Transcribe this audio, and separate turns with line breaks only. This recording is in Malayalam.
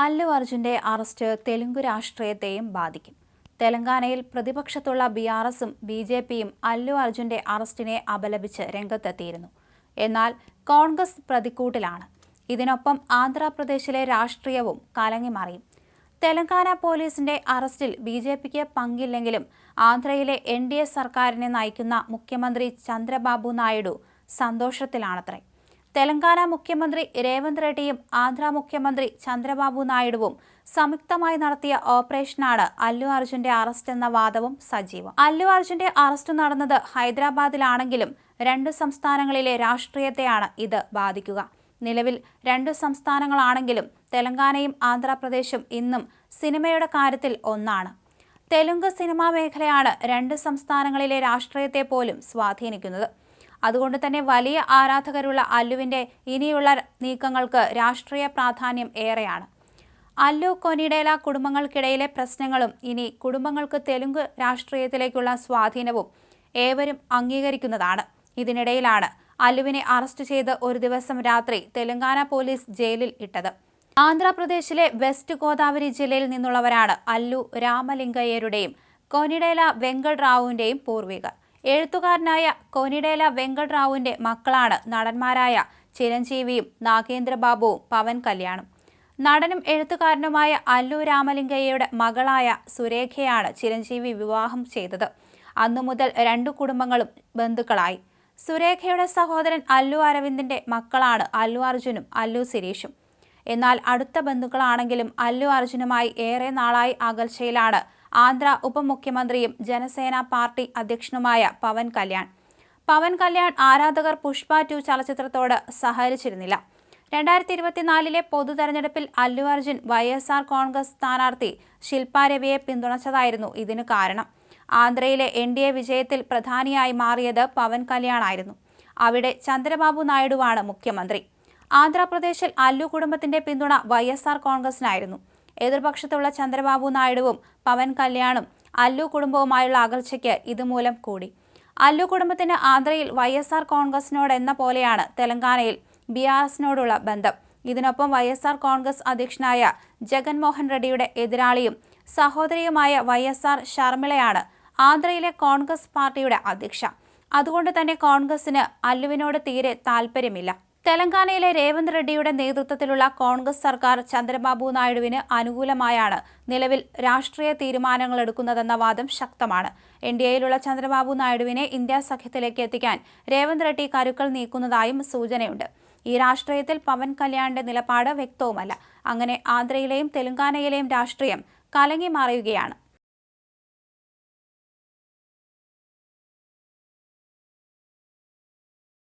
അല്ലു അർജുന്റെ അറസ്റ്റ് തെലുങ്ക് രാഷ്ട്രീയത്തെയും ബാധിക്കും. തെലങ്കാനയിൽ പ്രതിപക്ഷത്തുള്ള ബിആർഎസും ബിജെപിയും അല്ലു അർജുന്റെ അറസ്റ്റിനെ അപലപിച്ച് രംഗത്തെത്തിയിരുന്നു. എന്നാൽ കോൺഗ്രസ് പ്രതിക്കൂട്ടിലാണ്. ഇതിനൊപ്പം ആന്ധ്രാപ്രദേശിലെ രാഷ്ട്രീയവും കലങ്ങിമറിയും. തെലങ്കാന പോലീസിന്റെ അറസ്റ്റിൽ ബിജെപിക്ക് പങ്കില്ലെങ്കിലും ആന്ധ്രയിലെ എൻഡിഎ സർക്കാരിനെ നയിക്കുന്ന മുഖ്യമന്ത്രി ചന്ദ്രബാബു നായിഡു സന്തോഷത്തിലാണത്രേ. തെലങ്കാന മുഖ്യമന്ത്രി രേവന്ത് റെഡ്ഡിയും ആന്ധ്ര മുഖ്യമന്ത്രി ചന്ദ്രബാബു നായിഡുവും സംയുക്തമായി നടത്തിയ ഓപ്പറേഷനാണ് അല്ലു അർജുന്റെ അറസ്റ്റ് എന്ന വാദവും സജീവം. അല്ലു അർജുന്റെ അറസ്റ്റ് നടന്നത് ഹൈദരാബാദിലാണെങ്കിലും രണ്ടു സംസ്ഥാനങ്ങളിലെ രാഷ്ട്രീയത്തെയാണ് ഇത് ബാധിക്കുക. നിലവിൽ രണ്ടു സംസ്ഥാനങ്ങളാണെങ്കിലും തെലങ്കാനയും ആന്ധ്രാപ്രദേശും ഇന്നും സിനിമയുടെ കാര്യത്തിൽ ഒന്നാണ്. തെലുങ്ക് സിനിമാ മേഖലയാണ് രണ്ട് സംസ്ഥാനങ്ങളിലെ രാഷ്ട്രീയത്തെ പോലും സ്വാധീനിക്കുന്നത്. അതുകൊണ്ട് തന്നെ വലിയ ആരാധകരുള്ള അല്ലുവിന്റെ ഇനിയുള്ള നീക്കങ്ങൾക്ക് രാഷ്ട്രീയ പ്രാധാന്യം ഏറെയാണ്. അല്ലു കൊനിഡേല കുടുംബങ്ങൾക്കിടയിലെ പ്രശ്നങ്ങളും ഇനി കുടുംബങ്ങൾക്ക് തെലുങ്ക് രാഷ്ട്രീയത്തിലേക്കുള്ള സ്വാധീനവും ഏവരും അംഗീകരിക്കുന്നതാണ്. ഇതിനിടയിലാണ് അല്ലുവിനെ അറസ്റ്റ് ചെയ്ത് ഒരു ദിവസം രാത്രി തെലങ്കാന പോലീസ് ജയിലിൽ ഇട്ടത്. ആന്ധ്രാപ്രദേശിലെ വെസ്റ്റ് ഗോദാവരി ജില്ലയിൽ നിന്നുള്ളവരാണ് അല്ലു രാമലിംഗയ്യരുടെയും കൊനിഡേല വെങ്കട് റാവുവിന്റെയും പൂർവികർ. എഴുത്തുകാരനായ കൊനിഡേല വെങ്കട് റാവുവിന്റെ മക്കളാണ് നടന്മാരായ ചിരഞ്ജീവിയും നാഗേന്ദ്രബാബുവും പവൻ കല്യാണും. നടനും എഴുത്തുകാരനുമായ അല്ലു രാമലിംഗയ്യയുടെ മകളായ സുരേഖയാണ് ചിരഞ്ജീവി വിവാഹം ചെയ്തത്. അന്നു മുതൽ രണ്ടു കുടുംബങ്ങളും ബന്ധുക്കളായി. സുരേഖയുടെ സഹോദരൻ അല്ലു അരവിന്ദിന്റെ മക്കളാണ് അല്ലു അർജുനും അല്ലു സിരീഷും. എന്നാൽ അടുത്ത ബന്ധുക്കളാണെങ്കിലും അല്ലു അർജുനുമായി ഏറെ നാളായി അകൽച്ചയിലാണ് ആന്ധ്ര ഉപമുഖ്യമന്ത്രിയും ജനസേന പാർട്ടി അധ്യക്ഷനുമായ പവൻ കല്യാൺ. പവൻ കല്യാൺ ആരാധകർ പുഷ്പ 2 ചലച്ചിത്രത്തോട് സഹകരിച്ചിരുന്നില്ല. 2024 പൊതു തെരഞ്ഞെടുപ്പിൽ അല്ലു അർജുൻ YSR കോൺഗ്രസ് സ്ഥാനാർത്ഥി ശില്പ രവിയെ പിന്തുണച്ചതായിരുന്നു ഇതിനു കാരണം. ആന്ധ്രയിലെ NDA വിജയത്തിൽ പ്രധാനിയായി മാറിയത് പവൻ കല്യാണായിരുന്നു. അവിടെ ചന്ദ്രബാബു നായിഡുവാണ് മുഖ്യമന്ത്രി. ആന്ധ്രാപ്രദേശിൽ അല്ലു കുടുംബത്തിന്റെ പിന്തുണ YSR കോൺഗ്രസിനായിരുന്നു. എതിർപക്ഷത്തുള്ള ചന്ദ്രബാബു നായിഡുവും പവൻ കല്യാണും അല്ലു കുടുംബവുമായുള്ള അകൽച്ചയ്ക്ക് ഇതുമൂലം കൂടി. അല്ലു കുടുംബത്തിന് ആന്ധ്രയിൽ YSR കോൺഗ്രസിനോടെന്ന പോലെയാണ് തെലങ്കാനയിൽ ബിആർഎസിനോടുള്ള ബന്ധം. ഇതിനൊപ്പം YSR കോൺഗ്രസ് അധ്യക്ഷനായ ജഗൻമോഹൻ റെഡ്ഡിയുടെ എതിരാളിയും സഹോദരിയുമായ YSR ഷർമിളയാണ് ആന്ധ്രയിലെ കോൺഗ്രസ് പാർട്ടിയുടെ അധ്യക്ഷ. അതുകൊണ്ട് തന്നെ കോൺഗ്രസിന് അല്ലുവിനോട് തീരെ താല്പര്യമില്ല. തെലങ്കാനയിലെ രേവന്ത് റെഡ്ഡിയുടെ നേതൃത്വത്തിലുള്ള കോൺഗ്രസ് സർക്കാർ ചന്ദ്രബാബു നായിഡുവിന് അനുകൂലമായാണ് നിലവിൽ രാഷ്ട്രീയ തീരുമാനങ്ങൾ എടുക്കുന്നതെന്ന വാദം ശക്തമാണ്. NDAയിലുള്ള ചന്ദ്രബാബു നായിഡുവിനെ ഇന്ത്യ സഖ്യത്തിലേക്ക് എത്തിക്കാൻ രേവന്ത് റെഡ്ഡി കരുക്കൾ നീക്കുന്നതായും സൂചനയുണ്ട്. ഈ രാഷ്ട്രീയത്തിൽ പവൻ കല്യാണിന്റെ നിലപാട് വ്യക്തവുമല്ല. അങ്ങനെ ആന്ധ്രയിലെയും തെലങ്കാനയിലെയും രാഷ്ട്രീയം കലങ്ങി മറിയുകയാണ്.